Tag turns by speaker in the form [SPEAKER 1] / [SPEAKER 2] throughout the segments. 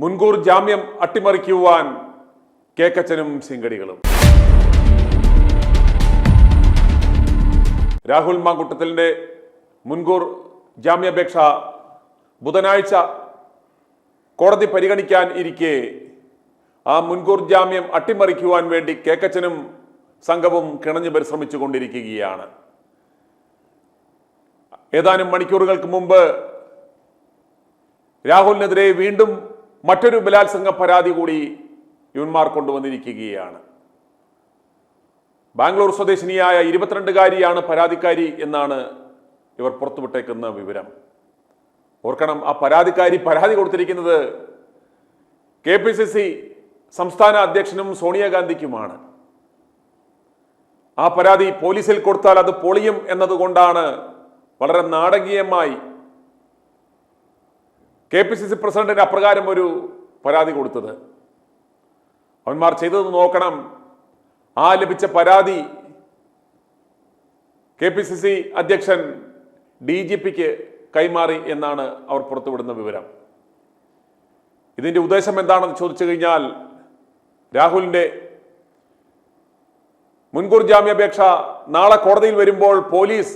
[SPEAKER 1] മുൻകൂർ ജാമ്യം അട്ടിമറിക്കുവാൻ കേക്കച്ചനും സിംഗടികളും. രാഹുൽ മാങ്കൂട്ടത്തിലിന്റെ മുൻകൂർ ജാമ്യാപേക്ഷ ബുധനാഴ്ച കോടതി പരിഗണിക്കാൻ ഇരിക്കെ ആ മുൻകൂർ ജാമ്യം അട്ടിമറിക്കുവാൻ വേണ്ടി കേക്കച്ചനും സംഘവും കിണഞ്ഞു പരിശ്രമിച്ചുകൊണ്ടിരിക്കുകയാണ്. ഏതാനും മണിക്കൂറുകൾക്ക് മുമ്പ് രാഹുലിനെതിരെ വീണ്ടും മറ്റൊരു ബലാത്സംഗ പരാതി കൂടി ഇവന്മാർ കൊണ്ടുവന്നിരിക്കുകയാണ്. ബാംഗ്ലൂർ സ്വദേശിനിയായ 22-കാരിയാണ് പരാതിക്കാരി എന്നാണ് ഇവർ പുറത്തുവിട്ടേക്കുന്ന വിവരം. ഓർക്കണം, ആ പരാതി കൊടുത്തിരിക്കുന്നത് KPCC സംസ്ഥാന അധ്യക്ഷനും സോണിയാഗാന്ധിക്കുമാണ്. ആ പരാതി പോലീസിൽ കൊടുത്താൽ അത് പൊളിയും എന്നതുകൊണ്ടാണ് വളരെ നാടകീയമായി KPCC പ്രസിഡന്റിന് അപ്രകാരം ഒരു പരാതി കൊടുത്തത്. അവന്മാർ ചെയ്തത് നോക്കണം. ആ ലഭിച്ച പരാതി KPCC അധ്യക്ഷൻ DGPക്ക് കൈമാറി എന്നാണ് അവർ പുറത്തുവിടുന്ന വിവരം. ഇതിന്റെ ഉദ്ദേശം എന്താണെന്ന് ചോദിച്ചു കഴിഞ്ഞാൽ, രാഹുലിന്റെ മുൻകൂർ ജാമ്യാപേക്ഷ നാളെ കോടതിയിൽ വരുമ്പോൾ പോലീസ്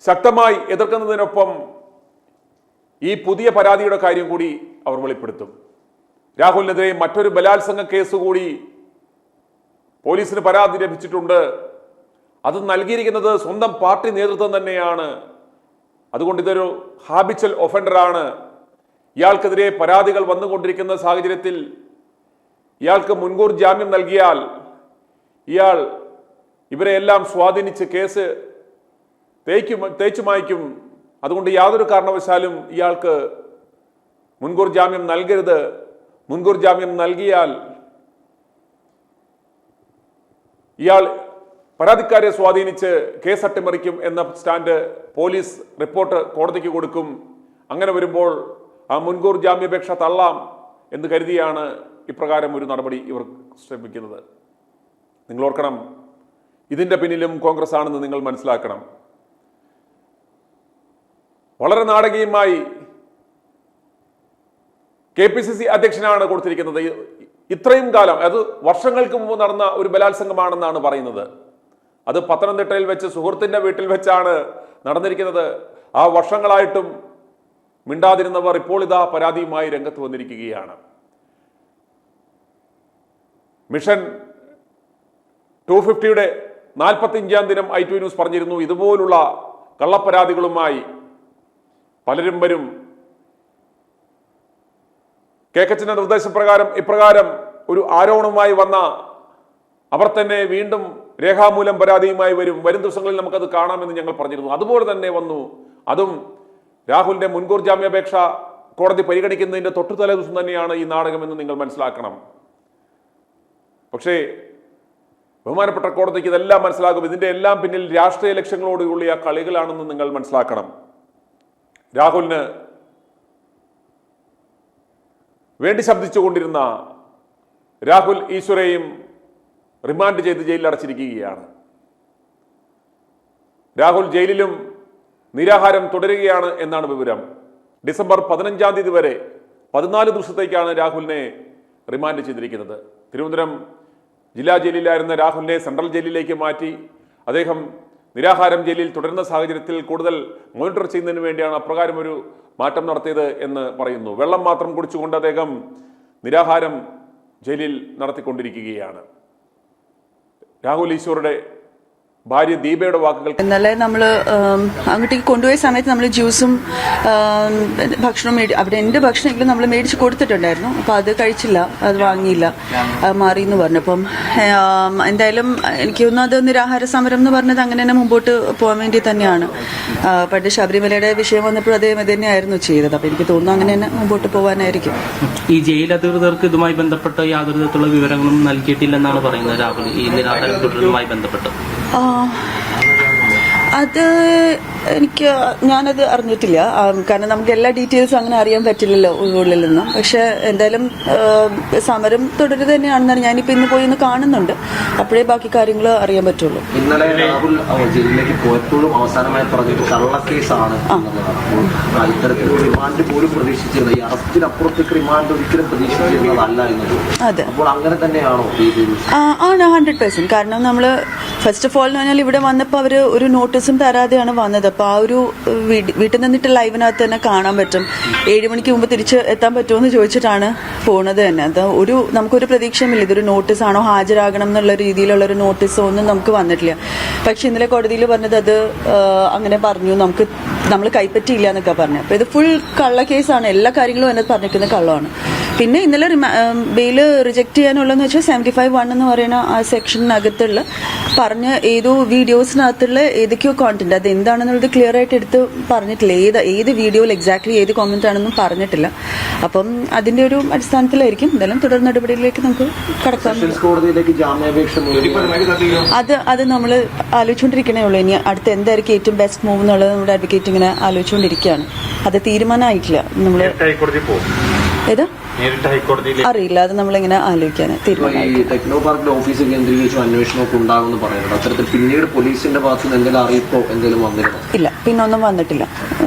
[SPEAKER 1] ശക്തമായി എതിർക്കുന്നതിനൊപ്പം ഈ പുതിയ പരാതിയുടെ കാര്യം കൂടി അവർ വെളിപ്പെടുത്തും. രാഹുലിനെതിരെ മറ്റൊരു ബലാത്സംഗ കേസ് കൂടി പോലീസിന് പരാതി ലഭിച്ചിട്ടുണ്ട്. അത് നൽകിയിരിക്കുന്നത് സ്വന്തം പാർട്ടി നേതൃത്വം തന്നെയാണ്. അതുകൊണ്ട് ഇതൊരു ഹാബിച്വൽ ഒഫൻഡറാണ്. ഇയാൾക്കെതിരെ പരാതികൾ വന്നുകൊണ്ടിരിക്കുന്ന സാഹചര്യത്തിൽ ഇയാൾക്ക് മുൻകൂർ ജാമ്യം നൽകിയാൽ ഇയാൾ ഇവരെയെല്ലാം സ്വാധീനിച്ച് കേസ് തേച്ചു മായ്ക്കും. അതുകൊണ്ട് യാതൊരു കാരണവശാലും ഇയാൾക്ക് മുൻകൂർ ജാമ്യം നൽകരുത്. മുൻകൂർ ജാമ്യം നൽകിയാൽ ഇയാൾ പരാതിക്കാരെ സ്വാധീനിച്ച് കേസ് അട്ടിമറിക്കും എന്ന സ്റ്റാൻഡ് പോലീസ് റിപ്പോർട്ട് കോടതിക്ക് കൊടുക്കും. അങ്ങനെ വരുമ്പോൾ ആ മുൻകൂർ ജാമ്യാപേക്ഷ തള്ളാം എന്ന് കരുതിയാണ് ഇപ്രകാരം ഒരു നടപടി ഇവർ ശ്രമിക്കുന്നത്. നിങ്ങൾ ഓർക്കണം, ഇതിന്റെ പിന്നിലും കോൺഗ്രസ് ആണെന്ന് നിങ്ങൾ മനസ്സിലാക്കണം. വളരെ നാടകീയമായി KPCC അധ്യക്ഷനാണ് കൊടുത്തിരിക്കുന്നത്. ഇത്രയും കാലം, അത് വർഷങ്ങൾക്ക് മുമ്പ് നടന്ന ഒരു ബലാത്സംഗമാണെന്നാണ് പറയുന്നത്. അത് പത്തനംതിട്ടയിൽ വെച്ച് സുഹൃത്തിന്റെ വീട്ടിൽ വെച്ചാണ് നടന്നിരിക്കുന്നത്. ആ വർഷങ്ങളായിട്ടും മിണ്ടാതിരുന്നവർ ഇപ്പോൾ ഇതാ പരാതിയുമായി രംഗത്ത് വന്നിരിക്കുകയാണ്. മിഷൻ 250യുടെ 45ാം ദിനം i2 ന്യൂസ് പറഞ്ഞിരുന്നു, ഇതുപോലുള്ള കള്ളപ്പരാതികളുമായി പലരും വരും. കേക്കച്ചന്റെ നിർദ്ദേശപ്രകാരം ഇപ്രകാരം ഒരു ആരോപണവുമായി വന്ന അവർ തന്നെ വീണ്ടും രേഖാമൂലം പരാതിയുമായി വരും ദിവസങ്ങളിൽ നമുക്കത് കാണാമെന്ന് ഞങ്ങൾ പറഞ്ഞിരുന്നു. അതുപോലെ തന്നെ വന്നു. അതും രാഹുലിന്റെ മുൻകൂർ ജാമ്യാപേക്ഷ കോടതി പരിഗണിക്കുന്നതിന്റെ തൊട്ടുതലേ ദിവസം തന്നെയാണ് ഈ നാടകമെന്ന് നിങ്ങൾ മനസ്സിലാക്കണം. പക്ഷേ ബഹുമാനപ്പെട്ട കോടതിക്ക് ഇതെല്ലാം മനസ്സിലാകും. ഇതിന്റെ എല്ലാം പിന്നിൽ രാഷ്ട്രീയ ലക്ഷ്യങ്ങളോടുകൂടിയ കളികളാണെന്ന് നിങ്ങൾ മനസ്സിലാക്കണം. രാഹുലിന് വേണ്ടി ശബ്ദിച്ചുകൊണ്ടിരുന്ന രാഹുൽ ഈശ്വരെയും റിമാൻഡ് ചെയ്ത് ജയിലിൽ അടച്ചിരിക്കുകയാണ്. രാഹുൽ ജയിലിലും നിരാഹാരം തുടരുകയാണ് എന്നാണ് വിവരം. ഡിസംബർ 15-ാം തീയതി വരെ 14 ദിവസത്തേക്കാണ് രാഹുലിനെ റിമാൻഡ് ചെയ്തിരിക്കുന്നത്. തിരുവനന്തപുരം ജില്ലാ ജയിലിലായിരുന്ന രാഹുലിനെ സെൻട്രൽ ജയിലിലേക്ക് മാറ്റി അദ്ദേഹം നിരാഹാരം ജയിലിൽ തുടരുന്ന സാഹചര്യത്തിൽ കൂടുതൽ മോണിറ്റർ ചെയ്യുന്നതിന് വേണ്ടിയാണ് അപ്രകാരം ഒരു മാറ്റം നടത്തിയത് എന്ന് പറയുന്നു. വെള്ളം മാത്രം കുടിച്ചുകൊണ്ട് അദ്ദേഹം നിരാഹാരം ജയിലിൽ നടത്തിക്കൊണ്ടിരിക്കുകയാണ്. രാഹുൽ ഈശ്വറുടെ ഭാര്യ ദീപയുടെ വാക്കുകൾ.
[SPEAKER 2] ഇന്നലെ നമ്മൾ അങ്ങോട്ടേക്ക് കൊണ്ടുപോയ സമയത്ത് നമ്മൾ ജ്യൂസും ഭക്ഷണവും അവിടെ എൻ്റെ ഭക്ഷണമെങ്കിലും നമ്മൾ മേടിച്ച് കൊടുത്തിട്ടുണ്ടായിരുന്നു. അപ്പോൾ അത് കഴിച്ചില്ല, അത് വാങ്ങിയില്ല, അത് മാറി എന്ന് പറഞ്ഞു. അപ്പം എന്തായാലും എനിക്ക് തോന്നുന്നു അത് നിരാഹാര സമരം എന്ന് പറഞ്ഞത് അങ്ങനെ തന്നെ മുമ്പോട്ട് പോകാൻ വേണ്ടി തന്നെയാണ്. പണ്ട് ശബരിമലയുടെ വിഷയം വന്നപ്പോൾ അദ്ദേഹം ഇത് തന്നെയായിരുന്നു ചെയ്തത്. അപ്പോൾ എനിക്ക് തോന്നുന്നു അങ്ങനെ തന്നെ മുമ്പോട്ട് പോകാനായിരിക്കും.
[SPEAKER 3] ഈ ജയിൽ അധികൃതർക്ക് ഇതുമായി ബന്ധപ്പെട്ട യാതൊരു വിധത്തിലുള്ള വിവരങ്ങളും നൽകിയിട്ടില്ലെന്നാണ് പറയുന്നത് രാഹുൽ ഈ നിരാഹാരം തുടരുന്നതുമായി ബന്ധപ്പെട്ട്.
[SPEAKER 2] അത് ഞാനത് അറിഞ്ഞിട്ടില്ല. കാരണം നമുക്ക് എല്ലാ ഡീറ്റെയിൽസും അങ്ങനെ അറിയാൻ പറ്റില്ലല്ലോ ഉള്ളിൽ നിന്നും. പക്ഷെ എന്തായാലും സമരം തുടരുക തന്നെയാണെന്നാണ്. ഞാനിപ്പോൾ ഇന്ന് പോയി ഒന്ന് കാണുന്നുണ്ട്, അപ്പോഴേ ബാക്കി കാര്യങ്ങൾ അറിയാൻ പറ്റുള്ളൂ.
[SPEAKER 4] ഇന്നലെ രാഹുൽ ജയിലിലേക്ക് പോയപ്പോഴും അവസാനമായി പറഞ്ഞിട്ട് കള്ളക്കേസാണ്. ഇത്തരത്തിൽ റിമാൻഡ് പോലും പ്രതീക്ഷിച്ചിരുന്നത്, ഈ അറസ്റ്റിനപ്പുറത്തേക്ക് റിമാൻഡ് ഒരിക്കലും പ്രതീക്ഷിച്ചിരുന്നതല്ല എന്നത്.
[SPEAKER 2] അതെ,
[SPEAKER 4] അപ്പോൾ അങ്ങനെ തന്നെയാണോ?
[SPEAKER 2] ആണ് 100%. കാരണം നമ്മൾ ഫസ്റ്റ് ഓഫ് ഓൾ എന്ന് പറഞ്ഞാൽ ഇവിടെ വന്നപ്പോൾ അവർ ഒരു നോട്ടീസും തരാതെയാണ് വന്നത്. അപ്പോൾ ആ ഒരു വീട്ടിൽ നിന്നിട്ട് ലൈവിനകത്ത് തന്നെ കാണാൻ പറ്റും. 7 മണിക്ക് മുമ്പ് തിരിച്ച് എത്താൻ പറ്റുമെന്ന് ചോദിച്ചിട്ടാണ് പോണത് തന്നെ. അത് നമുക്കൊരു പ്രതീക്ഷയുമില്ല ഇതൊരു നോട്ടീസാണോ, ഹാജരാകണം എന്നുള്ള രീതിയിലുള്ളൊരു നോട്ടീസോ ഒന്നും നമുക്ക് വന്നിട്ടില്ല. പക്ഷെ ഇന്നലെ കോടതിയിൽ പറഞ്ഞത് അത് അങ്ങനെ പറഞ്ഞു, നമ്മൾ കൈപ്പറ്റിയില്ല എന്നൊക്കെ പറഞ്ഞു. അപ്പോൾ ഇത് ഫുൾ കള്ള കേസാണ്. എല്ലാ കാര്യങ്ങളും അതിനകത്ത് പറഞ്ഞിരിക്കുന്നത് കള്ളമാണ്. പിന്നെ ഇന്നലെ ബെയില് റിജക്ട് ചെയ്യാനുള്ളതെന്ന് വെച്ചാൽ 75(1) എന്ന് പറയുന്ന ആ സെക്ഷനകത്തുള്ള പറഞ്ഞ ഏതോ വീഡിയോസിനകത്തുള്ള ഏതൊക്കെയോ കോണ്ടന്റ്, അത് എന്താണെന്നുള്ളത് ക്ലിയർ ആയിട്ട് എടുത്ത് പറഞ്ഞിട്ടില്ല. ഏത് വീഡിയോയിൽ എക്സാക്ട്ലി ഏത് കോമന്റ് ആണെന്നും പറഞ്ഞിട്ടില്ല. അപ്പം അതിന്റെ ഒരു അടിസ്ഥാനത്തിലായിരിക്കും എന്തായാലും തുടർ നടപടിയിലേക്ക് നമുക്ക് കടക്കാം. അത് നമ്മൾ ആലോചിച്ചുകൊണ്ടിരിക്കണേ ഉള്ളൂ. ഇനി അടുത്ത് എന്തായിരിക്കും ഏറ്റവും ബെസ്റ്റ് മൂവ് എന്നുള്ളത് നമ്മുടെ അഡ്വക്കേറ്റ് ഇങ്ങനെ ആലോചിച്ചുകൊണ്ടിരിക്കുകയാണ്. അത് തീരുമാനമായിട്ടില്ല. നമ്മൾ ഏതാ അറിയില്ല, അത് നമ്മളിങ്ങനെ ആലോചിക്കാൻ തീരുമാനം.
[SPEAKER 4] ടെക്നോ പാർക്കിന്റെ ഓഫീസ് കേന്ദ്രീകരിച്ച് അന്വേഷണമൊക്കെ ഉണ്ടാകുമെന്ന് പറയുന്നത്, അത്തരത്തിൽ പിന്നീട് പോലീസിന്റെ ഭാഗത്ത് നിന്ന് എന്തെങ്കിലും അറിയിപ്പോ എന്തെങ്കിലും വന്നിരുന്നു?
[SPEAKER 2] ഇല്ല, പിന്നൊന്നും വന്നിട്ടില്ല.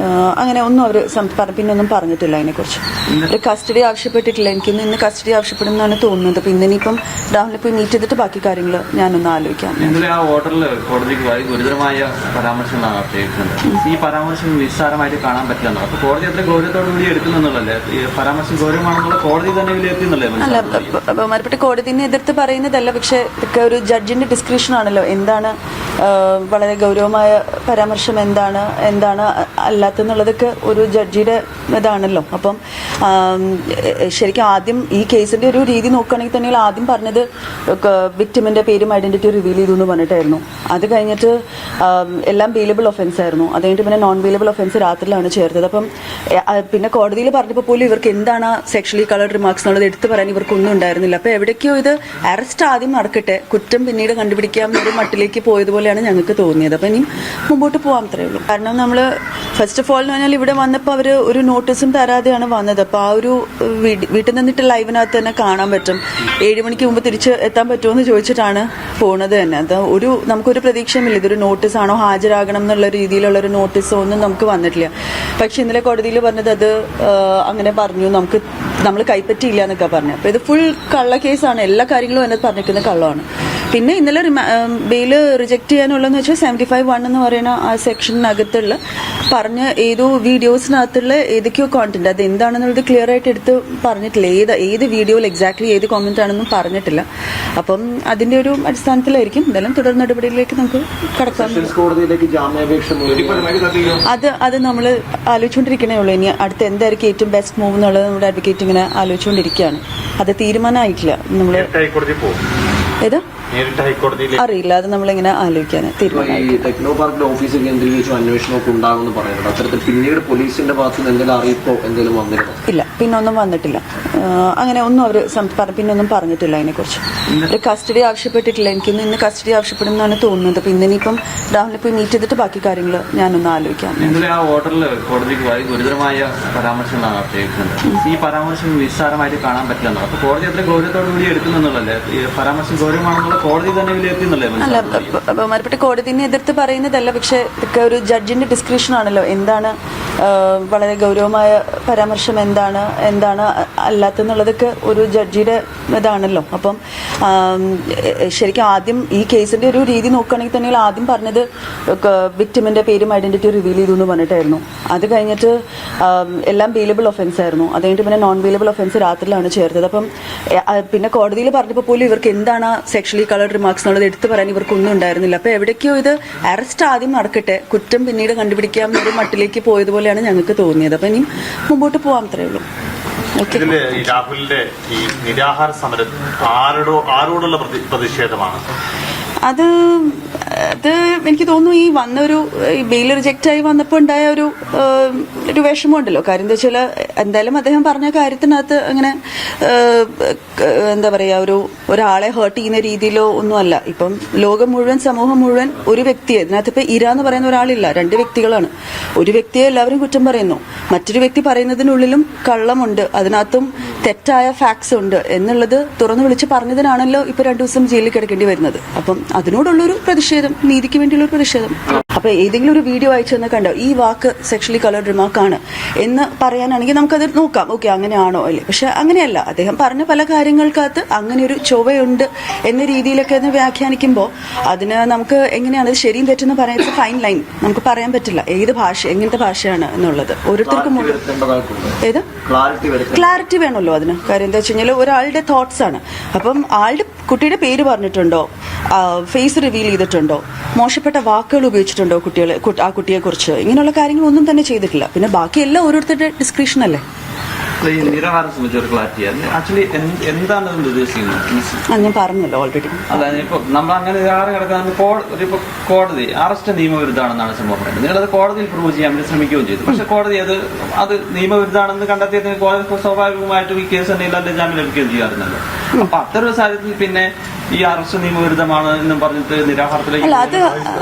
[SPEAKER 2] അങ്ങനെ ഒന്നും അവർ പിന്നൊന്നും പറഞ്ഞിട്ടില്ല അതിനെക്കുറിച്ച്. ഒരു കസ്റ്റഡി ആവശ്യപ്പെട്ടിട്ടില്ല. എനിക്കിന്ന് ഇന്ന് കസ്റ്റഡി ആവശ്യപ്പെടുന്നതാണ് തോന്നുന്നത്. പിന്നെ ഇനിയിപ്പം രാഹുലിനെ പോയി മീറ്റ് ചെയ്തിട്ട് ബാക്കി കാര്യങ്ങൾ ഞാനൊന്ന് ആലോചിക്കാം.
[SPEAKER 5] ഇന്നലെ ആ ഓർഡറിൽ കോടതിക്ക് ഗുരുതരമായ പരാമർശങ്ങളാണ് നടത്തിയിരിക്കുന്നത്. ഈ പരാമർശം നിസ്സാരമായിട്ട് കാണാൻ പറ്റില്ല. അപ്പൊ കോടതി അത്ര ഗൗരവത്തോടുകൂടി എടുക്കുന്നുള്ളല്ലേ? ഈ പരാമർശം ഗൗരവമാണെന്നുള്ള കോടതി തന്നെ വിലയിരുത്തുന്നുള്ളേ?
[SPEAKER 2] അല്ല, ബഹുമാനപ്പെട്ട കോടതിനെ എതിർത്ത് പറയുന്നതല്ല. പക്ഷെ ഇതൊക്കെ ഒരു ജഡ്ജിന്റെ ഡിസ്ക്രിപ്ഷൻ ആണല്ലോ. എന്താണ് വളരെ ഗൗരവമായ പരാമർശം, എന്താണ് അല്ലാത്തെന്നുള്ളതൊക്കെ ഒരു ജഡ്ജിയുടെ ഇതാണല്ലോ. അപ്പം ശരിക്കും ആദ്യം ഈ കേസിന്റെ ഒരു രീതി നോക്കുകയാണെങ്കിൽ തന്നെ ആദ്യം പറഞ്ഞത് വിക്ടിമിന്റെ പേരും ഐഡന്റിറ്റി റിവീൽ ചെയ്തു എന്ന് പറഞ്ഞിട്ടായിരുന്നു. അത് കഴിഞ്ഞിട്ട് എല്ലാം ബെയിലബിൾ ഒഫൻസ് ആയിരുന്നു. അത് കഴിഞ്ഞിട്ട് പിന്നെ നോൺ ബെയിലബിൾ ഒഫൻസ് രാത്രിയിലാണ് ചേർത്തത്. അപ്പം പിന്നെ കോടതിയിൽ പറഞ്ഞപ്പോൾ പോലും ഇവർക്ക് എന്താണ് സെക്ഷലി കളർഡ് റിമാർക്സ് എന്നുള്ളത് എടുത്തു പറയാൻ ഇവർക്കൊന്നും ഉണ്ടായിരുന്നില്ല. അപ്പോൾ എവിടേക്കോ ഇത് അറസ്റ്റ് ആദ്യം നടക്കട്ടെ, കുറ്റം പിന്നീട് കണ്ടുപിടിക്കാം എന്നൊരു മട്ടിലേക്ക് പോയതുപോലെയാണ് ഞങ്ങൾക്ക് തോന്നിയത്. അപ്പം ഇനി മുമ്പോട്ട് പോകാൻ അത്രേ ഉള്ളൂ. കാരണം നമ്മൾ ഫസ്റ്റ് ഓഫ് ഓൾ എന്ന് പറഞ്ഞാൽ ഇവിടെ വന്നപ്പോൾ അവർ ഒരു നോട്ടീസും തരാതെയാണ് വന്നത്. അപ്പോൾ ആ ഒരു വീട്ടിൽ നിന്നിട്ട് ലൈവിനകത്ത് തന്നെ കാണാൻ പറ്റും. 7 മണിക്ക് മുമ്പ് തിരിച്ച് എത്താൻ പറ്റുമെന്ന് ചോദിച്ചിട്ടാണ് പോണത് തന്നെ. അത് നമുക്കൊരു പ്രതീക്ഷയുമില്ല ഇതൊരു നോട്ടീസാണോ, ഹാജരാകണം എന്നുള്ള രീതിയിലുള്ളൊരു നോട്ടീസോ ഒന്നും നമുക്ക് വന്നിട്ടില്ല. പക്ഷെ ഇന്നലെ കോടതിയിൽ പറഞ്ഞത് അത് അങ്ങനെ പറഞ്ഞു, നമ്മൾ കൈപ്പറ്റിയില്ല എന്നൊക്കെ പറഞ്ഞു. അപ്പോൾ ഇത് ഫുൾ കള്ള കേസാണ്. എല്ലാ കാര്യങ്ങളും അതിനകത്ത് പറഞ്ഞിരിക്കുന്നത് കള്ളമാണ്. പിന്നെ ഇന്നലെ ബെയില് റിജക്ട് ചെയ്യാനുള്ളതെന്ന് വെച്ചാൽ 75(1) എന്ന് പറയുന്ന ആ സെക്ഷനകത്തുള്ള പറഞ്ഞ ഏതോ വീഡിയോസിനകത്തുള്ള ഏതൊക്കെയോ കോണ്ടന്റ്, അത് എന്താണെന്നുള്ളത് ക്ലിയർ ആയിട്ട് എടുത്ത് പറഞ്ഞിട്ടില്ല. ഏത് വീഡിയോയിൽ എക്സാക്ട്ലി ഏത് കോമന്റ് ആണെന്നും പറഞ്ഞിട്ടില്ല. അപ്പം അതിന്റെ ഒരു അടിസ്ഥാനത്തിലായിരിക്കും എന്തായാലും തുടർ നടപടിയിലേക്ക് നമുക്ക് കടക്കാം. അത് നമ്മൾ ആലോചിച്ചുകൊണ്ടിരിക്കണേ ഉള്ളൂ. ഇനി അടുത്ത് എന്തായിരിക്കും ഏറ്റവും ബെസ്റ്റ് മൂവ് എന്നുള്ളത് നമ്മുടെ അഡ്വക്കേറ്റ് ഇങ്ങനെ ആലോചിച്ചുകൊണ്ടിരിക്കുകയാണ്. അത് തീരുമാനമായിട്ടില്ല. നമ്മൾ ഏതാ അറിയില്ല, അത് നമ്മളിങ്ങനെ ആലോചിക്കാൻ തീരുമാനം.
[SPEAKER 4] ടെക്നോ പാർക്കിന്റെ ഓഫീസ് കേന്ദ്രീകരിച്ച് അന്വേഷണമൊക്കെ ഉണ്ടാകുമെന്ന് പറയുന്നത്, അത്തരത്തിൽ പിന്നീട് പോലീസിന്റെ ഭാഗത്ത് നിന്ന് എന്തെങ്കിലും അറിയിപ്പോ എന്തെങ്കിലും വന്നിരുന്നു?
[SPEAKER 2] ഇല്ല, പിന്നൊന്നും വന്നിട്ടില്ല. അങ്ങനെ ഒന്നും അവർ പിന്നൊന്നും പറഞ്ഞിട്ടില്ല അതിനെക്കുറിച്ച്. ഒരു കസ്റ്റഡി ആവശ്യപ്പെട്ടിട്ടില്ല. എനിക്കിന്ന് ഇന്ന് കസ്റ്റഡി ആവശ്യപ്പെടുന്നതാണ് തോന്നുന്നത്. പിന്നെ ഇനിയിപ്പം രാഹുലിനെ പോയി മീറ്റ് ചെയ്തിട്ട് ബാക്കി കാര്യങ്ങൾ ഞാനൊന്ന് ആലോചിക്കാം.
[SPEAKER 5] ഇന്നലെ ആ ഓർഡറിൽ കോടതിക്ക് ഗുരുതരമായ പരാമർശങ്ങളാണ് നടത്തിയിരിക്കുന്നത്. ഈ പരാമർശം നിസ്സാരമായിട്ട് കാണാൻ പറ്റില്ല. അപ്പൊ കോടതി അത്ര ഗൗരവത്തോടുകൂടി എടുക്കുന്നുള്ളല്ലേ? ഈ പരാമർശം ഗൗരവമാണെന്നുള്ള കോടതി തന്നെ വിലയിരുത്തുന്നുള്ളേ?
[SPEAKER 2] അല്ല, ബഹുമാനപ്പെട്ട കോടതിനെ എതിർത്ത് പറയുന്നതല്ല. പക്ഷെ ഇതൊക്കെ ഒരു ജഡ്ജിന്റെ ഡിസ്ക്രിപ്ഷൻ ആണല്ലോ. എന്താണ് വളരെ ഗൗരവമായ പരാമർശം, എന്താണ് അല്ലാത്തെന്നുള്ളതൊക്കെ ഒരു ജഡ്ജിയുടെ ഇതാണല്ലോ. അപ്പം ശരിക്കും ആദ്യം ഈ കേസിന്റെ ഒരു രീതി നോക്കുകയാണെങ്കിൽ തന്നെ ആദ്യം പറഞ്ഞത് വിക്ടിമിന്റെ പേരും ഐഡന്റിറ്റി റിവീൽ ചെയ്തു എന്ന് പറഞ്ഞിട്ടായിരുന്നു. അത് കഴിഞ്ഞിട്ട് എല്ലാം ബെയിലബിൾ ഒഫൻസ് ആയിരുന്നു. അത് കഴിഞ്ഞിട്ട് പിന്നെ നോൺ ബെയിലബിൾ ഒഫൻസ് രാത്രിയിലാണ് ചേർത്തത്. അപ്പം പിന്നെ കോടതിയിൽ പറഞ്ഞപ്പോൾ പോലും ഇവർക്ക് എന്താണ് സെക്ഷലി കളർഡ് റിമാർക്സ് എന്നുള്ളത് എടുത്തു പറയാൻ ഇവർക്കൊന്നും ഉണ്ടായിരുന്നില്ല. അപ്പോൾ എവിടേക്കോ ഇത് അറസ്റ്റ് ആദ്യം നടക്കട്ടെ, കുറ്റം പിന്നീട് കണ്ടുപിടിക്കാം എന്നൊരു മട്ടിലേക്ക് പോയതുപോലെയാണ് ഞങ്ങൾക്ക് തോന്നിയത്. അപ്പം ഇനി മുമ്പോട്ട് പോകാൻ അത്രേ ഉള്ളൂ.
[SPEAKER 6] ഈ രാഹുലിന്റെ ഈ നിരാഹാര സമരം ആരോടുള്ള പ്രതിഷേധമാണ്?
[SPEAKER 2] അത് അത് എനിക്ക് തോന്നുന്നു ഈ വന്നൊരു ബെയിൽ റിജക്റ്റ് ആയി വന്നപ്പോൾ ഉണ്ടായ ഒരു വിഷമമുണ്ടല്ലോ. കാര്യം എന്താ വെച്ചാൽ എന്തായാലും അദ്ദേഹം പറഞ്ഞ കാര്യത്തിനകത്ത് അങ്ങനെ എന്താ പറയുക ഒരാളെ ഹേർട്ട് ചെയ്യുന്ന രീതിയിലോ ഒന്നുമല്ല. ഇപ്പം ലോകം മുഴുവൻ, സമൂഹം മുഴുവൻ ഒരു വ്യക്തിയെ, ഇതിനകത്ത് ഇപ്പം ഇര എന്ന് പറയുന്ന ഒരാളില്ല, 2 വ്യക്തികളാണ്. ഒരു വ്യക്തിയെ എല്ലാവരും കുറ്റം പറയുന്നു, മറ്റൊരു വ്യക്തി പറയുന്നതിനുള്ളിലും കള്ളമുണ്ട്, അതിനകത്തും തെറ്റായ ഫാക്ട്സ് ഉണ്ട് എന്നുള്ളത് തുറന്നു വിളിച്ച് പറഞ്ഞതിനാണല്ലോ ഇപ്പൊ 2 ദിവസം ജയിലിൽ കിടക്കേണ്ടി വരുന്നത്. അപ്പം അതിനോടുള്ളൊരു പ്രതിഷേധം, നീതിക്ക് വേണ്ടിയുള്ള ഒരു പ്രതിഷേധം. അപ്പൊ ഏതെങ്കിലും ഒരു വീഡിയോ അയച്ചെന്ന് കണ്ടോ ഈ വാക്ക് സെക്ഷലി കളർഡ് റിമാർക്കാണ് എന്ന് പറയാനാണെങ്കിൽ നമുക്കത് നോക്കാം, ഓക്കെ അങ്ങനെയാണോ അല്ലേ. പക്ഷെ അങ്ങനെയല്ല, അദ്ദേഹം പറഞ്ഞ പല കാര്യങ്ങൾക്കകത്ത് അങ്ങനെ ഒരു ചൊവ്വയുണ്ട് എന്ന രീതിയിലൊക്കെ ഒന്ന് വ്യാഖ്യാനിക്കുമ്പോൾ അതിന് നമുക്ക് എങ്ങനെയാണ് അത് ശരിയും തെറ്റെന്ന് പറയുന്നത് ഫൈൻ ലൈൻ നമുക്ക് പറയാൻ പറ്റില്ല. ഏത് ഭാഷ, എങ്ങനത്തെ ഭാഷയാണ് എന്നുള്ളത് ഓരോരുത്തർക്കും ഏത് ക്ലാരിറ്റി വേണമല്ലോ അതിന്. കാര്യം എന്താ വെച്ച് കഴിഞ്ഞാൽ ഒരാളുടെ തോട്ട്സ് ആണ്. അപ്പം കുട്ടിയുടെ പേര് പറഞ്ഞിട്ടുണ്ടോ, ഫേസ് റിവീൽ ചെയ്തിട്ടുണ്ടോ, മോശപ്പെട്ട വാക്കുകൾ ഉപയോഗിച്ചിട്ടുണ്ടോ ആ കുട്ടിയെ കുറിച്ച്, ഇങ്ങനെയുള്ള കാര്യങ്ങളൊന്നും തന്നെ ചെയ്തിട്ടില്ല. പിന്നെ ബാക്കിയെല്ലാം ഓരോരുത്തരുടെ ഡിസ്ക്രിപ്ഷൻ അല്ലേ.
[SPEAKER 5] ഈ നിരാഹാരം സംബന്ധിച്ച ഒരു ക്ലാരിറ്റി ആക്ച്വലി എന്താണ് അതിന്റെ ഉദ്ദേശിക്കുന്നത്?
[SPEAKER 2] ഞാൻ പറഞ്ഞല്ലോ ഓൾറെഡി.
[SPEAKER 5] അതായത് ഇപ്പൊ നമ്മൾ അങ്ങനെ നിരാഹാരം കിടക്കാൻ ഇപ്പൊ കോടതി അറസ്റ്റ് നിയമവിരുദ്ധാണെന്നാണ് സംഭവം പറയുന്നത്. നിങ്ങളത് കോടതിയിൽ പ്രൂവ് ചെയ്യാൻ വേണ്ടി ശ്രമിക്കുകയും ചെയ്തു. പക്ഷെ കോടതി അത് നിയമവിരുദ്ധാണെന്ന് കണ്ടെത്തിയതിന് കോടതി സ്വാഭാവികമായിട്ടും ഈ കേസ് തന്നെ ഇല്ലാതെ ജാമ്യം ലഭിക്കുകയും ചെയ്യാറുണ്ടല്ലോ. അപ്പൊ അത്തരം സാഹചര്യത്തിൽ പിന്നെ ഈ അറസ്റ്റ് നിയമവിരുദ്ധമാണ് എന്നും പറഞ്ഞിട്ട് നിരാഹാരത്തിലേക്ക്
[SPEAKER 2] അല്ല,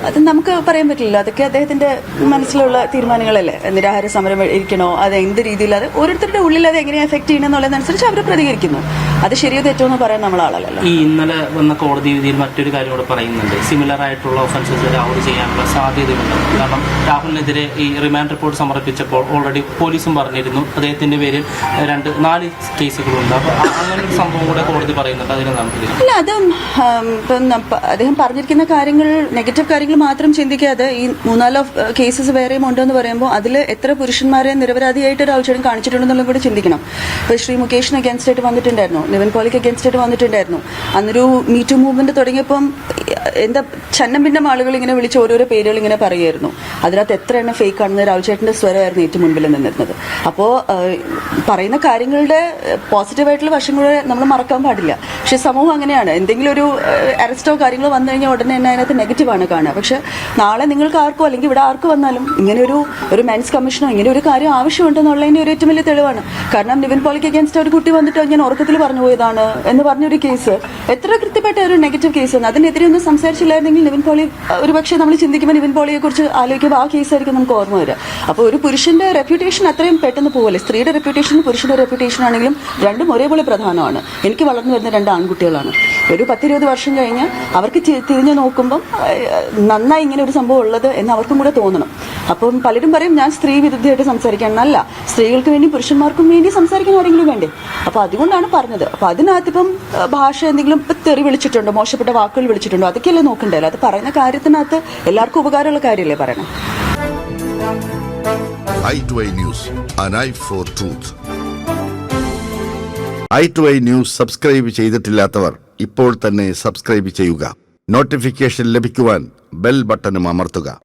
[SPEAKER 2] അത് നമുക്ക് പറയാൻ പറ്റില്ല. അതൊക്കെ അദ്ദേഹത്തിന്റെ മനസ്സിലുള്ള തീരുമാനങ്ങളല്ലേ. നിരാഹാര സമരം ഇരിക്കണോ, അത് എന്ത് രീതിയിൽ, അത് ഓരോരുത്തരുടെ ഉള്ളിൽ അത് എങ്ങനെ എഫക്ട് ചെയ്യണമെന്നുള്ളതനുസരിച്ച് അവർ പ്രതികരിക്കുന്നു. അത് ശരിയോ തെറ്റോ എന്ന് പറയാൻ നമ്മൾ ആളല്ലല്ലോ.
[SPEAKER 3] ഈ ഇന്നലെ വന്ന കോടതി വിധിയിൽ മറ്റൊരു കാര്യം കൂടെ പറയുന്നുണ്ട്, സിമിലർ ആയിട്ടുള്ള ഒഫൻസസ് രാഹുൽ ചെയ്യാനുള്ള സാധ്യതയുണ്ട്. കാരണം രാഹുലിനെതിരെ ഈ റിമാൻഡ് റിപ്പോർട്ട് സമർപ്പിച്ചപ്പോൾ ഓൾറെഡി പോലീസും പറഞ്ഞിരുന്നു അദ്ദേഹത്തിന്റെ പേരിൽ 4 കേസുകളുണ്ട്. അപ്പൊ അങ്ങനെ ഒരു സംഭവം കൂടെ കോടതി പറയുന്നുണ്ട്. അതിനെന്താണ്?
[SPEAKER 2] അല്ല, അത് അദ്ദേഹം പറഞ്ഞിരിക്കുന്ന കാര്യങ്ങൾ, നെഗറ്റീവ് കാര്യങ്ങൾ മാത്രം ചിന്തിക്കാതെ ഈ 3-4 കേസസ് വേറെയും ഉണ്ടെന്ന് പറയുമ്പോൾ അതിൽ എത്ര പുരുഷന്മാരെ നിരപരാധിയായിട്ട് രാഹുൽ ചേട്ടൻ കാണിച്ചിട്ടുണ്ടെന്നുള്ളത് കൂടി ചിന്തിക്കണം. ഇപ്പോൾ ശ്രീ മുകേഷിന് അഗേൻസ്റ്റ് ആയിട്ട് വന്നിട്ടുണ്ടായിരുന്നു, നിവിൻ പോളിക്ക് അഗേൻസ്റ്റ് ആയിട്ട് വന്നിട്ടുണ്ടായിരുന്നു. അന്നൊരു മീറ്റു മൂവ്മെന്റ് തുടങ്ങിയപ്പം എന്താ ചന്നം ഭിന്നം ആളുകൾ ഇങ്ങനെ വിളിച്ച് ഓരോരോ പേരുകൾ ഇങ്ങനെ പറയുമായിരുന്നു. അതിനകത്ത് എത്ര എണ്ണം ഫേക്ക് ആണെന്ന് രാഹുൽ ചേട്ടന്റെ സ്വരമായിരുന്നു ഏറ്റവും മുൻപിൽ നിന്നിരുന്നത്. അപ്പോൾ പറയുന്ന കാര്യങ്ങളുടെ പോസിറ്റീവായിട്ടുള്ള വശങ്ങൾ നമ്മൾ മറക്കാൻ പാടില്ല. പക്ഷെ സമൂഹം അങ്ങനെയാണ്, എന്തെങ്കിലും ഒരു അറസ്റ്റോ കാര്യങ്ങളോ വന്നു കഴിഞ്ഞാൽ ഉടനെ തന്നെ അതിനകത്ത് നെഗറ്റീവാണ് കാണുക. പക്ഷെ നാളെ നിങ്ങൾക്ക് ആർക്കോ അല്ലെങ്കിൽ ഇവിടെ ആർക്ക് വന്നാലും ഇങ്ങനെ ഒരു മെൻസ് കമ്മീഷനോ ഇങ്ങനെ ഒരു കാര്യം ആവശ്യമുണ്ടെന്നുള്ളതിന്റെ ഒരു ഏറ്റവും വലിയ തെളിവാണ്. കാരണം നിവിൻ പോളിക്ക് അഗേൻസ്റ്റ് ഒരു കുട്ടി വന്നിട്ട് ഞാൻ ഉറക്കത്തിൽ പറഞ്ഞു പോയതാണ് എന്ന് പറഞ്ഞൊരു കേസ്, എത്ര കൃത്യപ്പെട്ട ഒരു നെഗറ്റീവ് കേസാണ്. അതിനെതിരെ ഒന്നും സംസാരിച്ചില്ലായിരുന്നെങ്കിൽ നിവിൻ പോളി ഒരു പക്ഷേ നമ്മൾ ചിന്തിക്കുമ്പോൾ നിവിൻ പോളിയെ കുറിച്ച് ആലോചിക്കുമ്പോൾ ആ കേസായിരിക്കും നമുക്ക് ഓർമ്മ വരിക. അപ്പോൾ ഒരു പുരുഷന്റെ റെപ്യൂട്ടേഷൻ അത്രയും പെട്ടെന്ന് പോകല്ലേ. സ്ത്രീയുടെ റെപ്യൂട്ടേഷനും പുരുഷന്റെ റെപ്യൂട്ടേഷൻ ആണെങ്കിലും രണ്ടും ഒരേപോലെ പ്രധാനമാണ്. എനിക്ക് വളർന്നു വരുന്ന 2 ആൺകുട്ടികളാണ്. ഒരു 10-20 വർഷം കഴിഞ്ഞ് അവർക്ക് തിരിഞ്ഞു നോക്കുമ്പം നന്നായി ഇങ്ങനെ ഒരു സംഭവം ഉള്ളത് എന്ന് അവർക്കും കൂടെ തോന്നണം. അപ്പം പലരും പറയും ഞാൻ സ്ത്രീ വിരുദ്ധമായിട്ട് സംസാരിക്കാൻ. അല്ല, സ്ത്രീകൾക്ക് വേണ്ടി പുരുഷന്മാർക്കും വേണ്ടി സംസാരിക്കാൻ ആരെങ്കിലും വേണ്ടേ? അപ്പൊ അതുകൊണ്ടാണ് പറഞ്ഞത്. അപ്പൊ അതിനകത്തിപ്പം ഭാഷ എന്തെങ്കിലും തെറി വിളിച്ചിട്ടുണ്ടോ, മോശപ്പെട്ട വാക്കുകൾ വിളിച്ചിട്ടുണ്ടോ, അതൊക്കെയല്ലേ നോക്കണ്ടല്ലോ. അത് പറയുന്ന കാര്യത്തിനകത്ത് എല്ലാവർക്കും ഉപകാരമുള്ള കാര്യമല്ലേ പറയണം.
[SPEAKER 7] i2i News, an eye for truth. i2i News subscribe ചെയ്തിട്ടില്ലാത്തവർ ഇപ്പോൾ തന്നെ സബ്സ്ക്രൈബ് ചെയ്യുക. നോട്ടിഫിക്കേഷൻ ലഭിക്കുവാൻ ബെൽ ബട്ടണും അമർത്തുക.